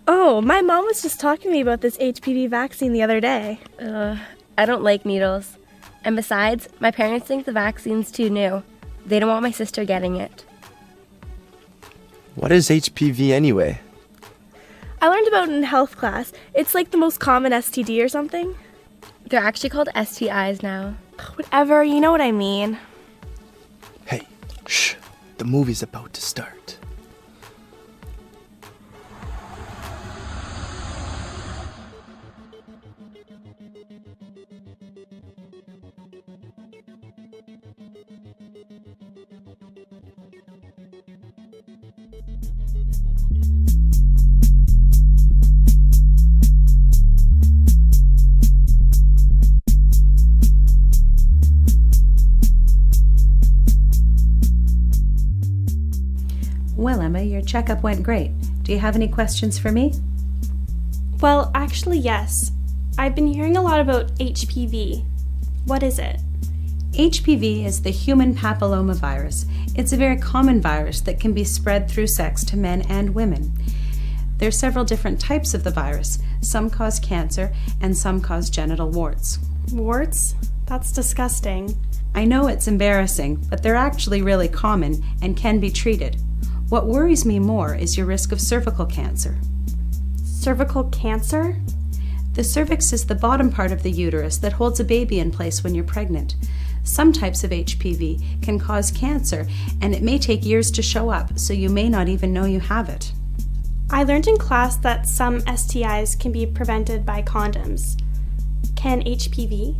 Oh, my mom was just talking to me about this HPV vaccine the other day. I don't like needles. And besides, my parents think the vaccine's too new. They don't want my sister getting it. What is HPV anyway? I learned about it in health class. It's like the most common STD or something. They're actually called STIs now. Whatever, you know what I mean. Hey, shh. The movie's about to start. Well, Emma, your checkup went great. Do you have any questions for me? Well, actually, yes. I've been hearing a lot about HPV. What is it? HPV is the human papillomavirus. It's a very common virus that can be spread through sex to men and women. There are several different types of the virus. Some cause cancer and some cause genital warts. Warts? That's disgusting. I know it's embarrassing, but they're actually really common and can be treated. What worries me more is your risk of cervical cancer. Cervical cancer? The cervix is the bottom part of the uterus that holds a baby in place when you're pregnant. Some types of HPV can cause cancer, and it may take years to show up, so you may not even know you have it. I learned in class that some STIs can be prevented by condoms. Can HPV?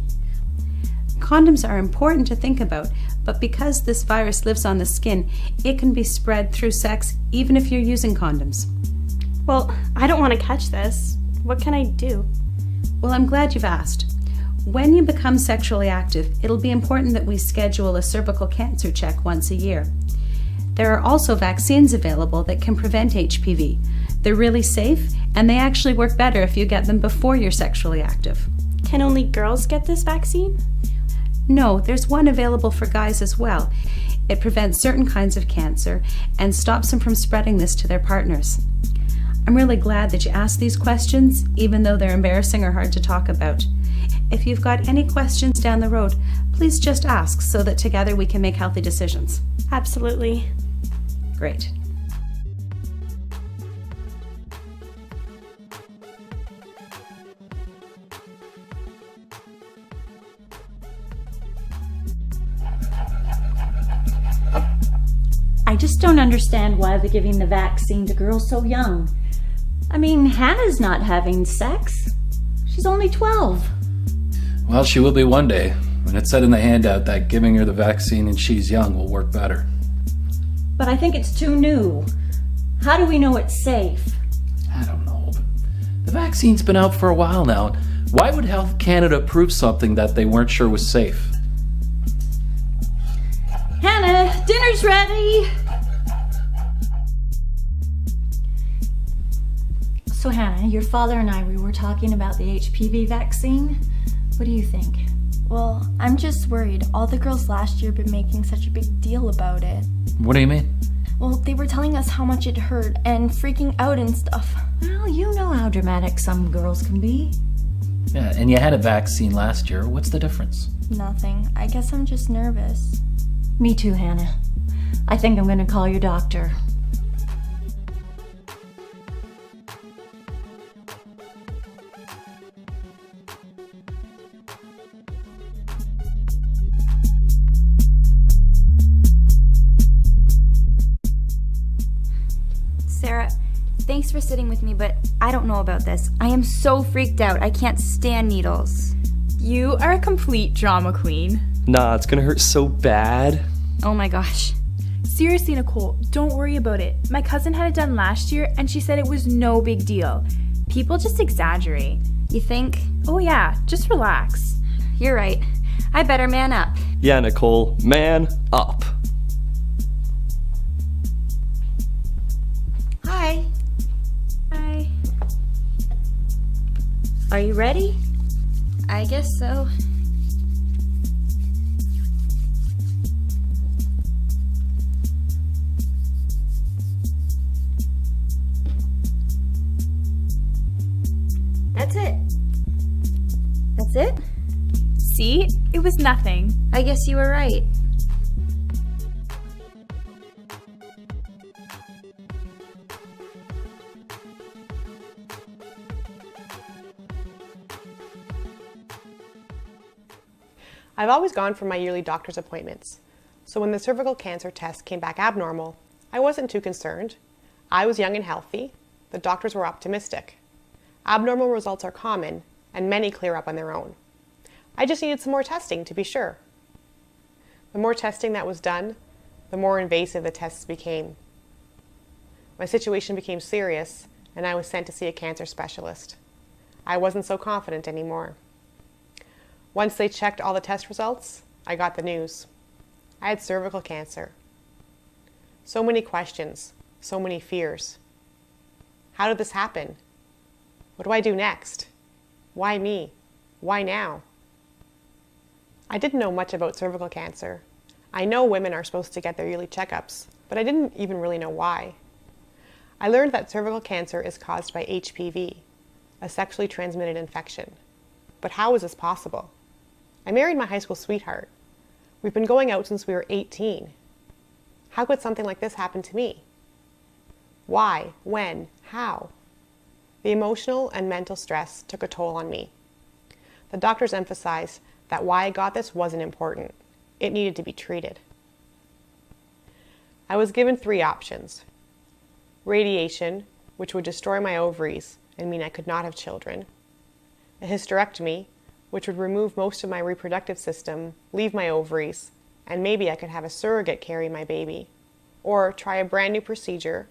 Condoms are important to think about, but because this virus lives on the skin, it can be spread through sex even if you're using condoms. Well, I don't want to catch this. What can I do? Well, I'm glad you've asked. When you become sexually active, it'll be important that we schedule a cervical cancer check once a year. There are also vaccines available that can prevent HPV. They're really safe, and they actually work better if you get them before you're sexually active. Can only girls get this vaccine? No, there's one available for guys as well. It prevents certain kinds of cancer and stops them from spreading this to their partners. I'm really glad that you asked these questions, even though they're embarrassing or hard to talk about. If you've got any questions down the road, please just ask so that together we can make healthy decisions. Absolutely. Great. I just don't understand why they're giving the vaccine to girls so young. I mean, Hannah's not having sex. She's only 12. Well, she will be one day, when it's said in the handout that giving her the vaccine and she's young will work better. But I think it's too new. How do we know it's safe? I don't know, but the vaccine's been out for a while now. Why would Health Canada approve something that they weren't sure was safe? Hannah, dinner's ready! So Hannah, your father and we were talking about the HPV vaccine. What do you think? Well, I'm just worried. All the girls last year have been making such a big deal about it. What do you mean? Well, they were telling us how much it hurt and freaking out and stuff. Well, you know how dramatic some girls can be. Yeah, and you had a vaccine last year. What's the difference? Nothing. I guess I'm just nervous. Me too, Hannah. I think I'm gonna call your doctor. Sarah, thanks for sitting with me, but I don't know about this. I am so freaked out. I can't stand needles. You are a complete drama queen. Nah, it's gonna hurt so bad. Oh my gosh. Seriously, Nicole, don't worry about it. My cousin had it done last year and she said it was no big deal. People just exaggerate. You think? Oh yeah, just relax. You're right. I better man up. Yeah, Nicole, man up. Hi. Hi. Are you ready? I guess so. That's it? See? It was nothing. I guess you were right. I've always gone for my yearly doctor's appointments, so when the cervical cancer test came back abnormal, I wasn't too concerned. I was young and healthy. The doctors were optimistic. Abnormal results are common, and many clear up on their own. I just needed some more testing to be sure. The more testing that was done, the more invasive the tests became. My situation became serious, and I was sent to see a cancer specialist. I wasn't so confident anymore. Once they checked all the test results, I got the news. I had cervical cancer. So many questions, so many fears. How did this happen? What do I do next? Why me? Why now? I didn't know much about cervical cancer. I know women are supposed to get their yearly checkups, but I didn't even really know why. I learned that cervical cancer is caused by HPV, a sexually transmitted infection. But how is this possible? I married my high school sweetheart. We've been going out since we were 18. How could something like this happen to me? Why? When? How? The emotional and mental stress took a toll on me. The doctors emphasized that why I got this wasn't important. It needed to be treated. I was given 3 options. Radiation, which would destroy my ovaries and mean I could not have children. A hysterectomy, which would remove most of my reproductive system, leave my ovaries, and maybe I could have a surrogate carry my baby. Or try a brand new procedure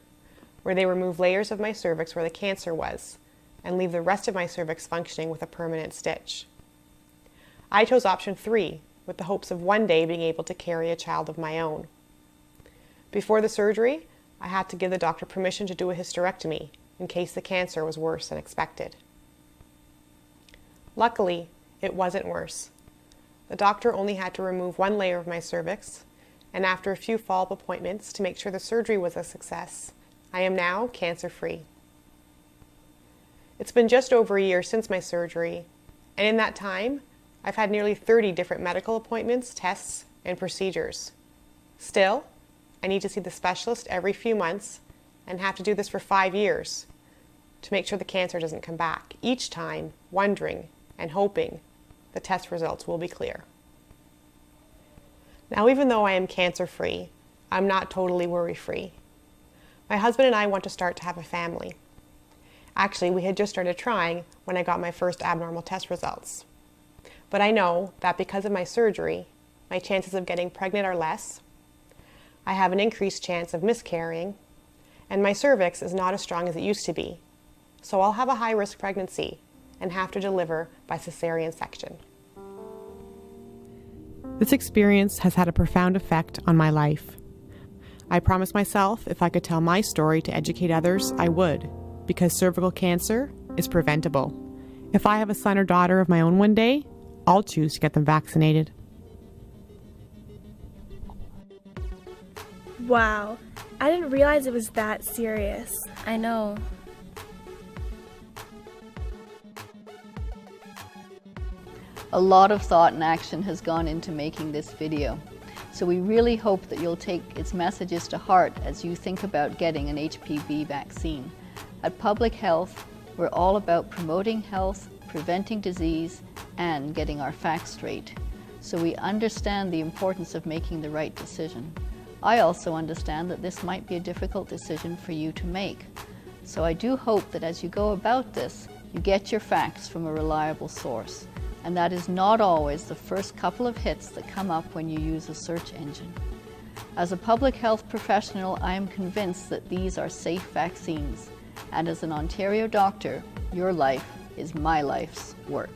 where they remove layers of my cervix where the cancer was and leave the rest of my cervix functioning with a permanent stitch. I chose option 3 with the hopes of one day being able to carry a child of my own. Before the surgery, I had to give the doctor permission to do a hysterectomy in case the cancer was worse than expected. Luckily, it wasn't worse. The doctor only had to remove 1 layer of my cervix, and after a few follow-up appointments to make sure the surgery was a success, I am now cancer-free. It's been just over a year since my surgery, and in that time, I've had nearly 30 different medical appointments, tests, and procedures. Still, I need to see the specialist every few months and have to do this for 5 years to make sure the cancer doesn't come back, each time wondering and hoping the test results will be clear. Now, even though I am cancer-free, I'm not totally worry-free. My husband and I want to start to have a family. Actually, we had just started trying when I got my first abnormal test results. But I know that because of my surgery, my chances of getting pregnant are less, I have an increased chance of miscarrying, and my cervix is not as strong as it used to be, so I'll have a high-risk pregnancy and have to deliver by cesarean section. This experience has had a profound effect on my life. I promised myself if I could tell my story to educate others, I would, because cervical cancer is preventable. If I have a son or daughter of my own one day, I'll choose to get them vaccinated. Wow, I didn't realize it was that serious. I know. A lot of thought and action has gone into making this video, so we really hope that you'll take its messages to heart as you think about getting an HPV vaccine. At Public Health, we're all about promoting health, preventing disease, and getting our facts straight. So we understand the importance of making the right decision. I also understand that this might be a difficult decision for you to make. So I do hope that as you go about this, you get your facts from a reliable source. And that is not always the first couple of hits that come up when you use a search engine. As a public health professional, I am convinced that these are safe vaccines. And as an Ontario doctor, your life is my life's work.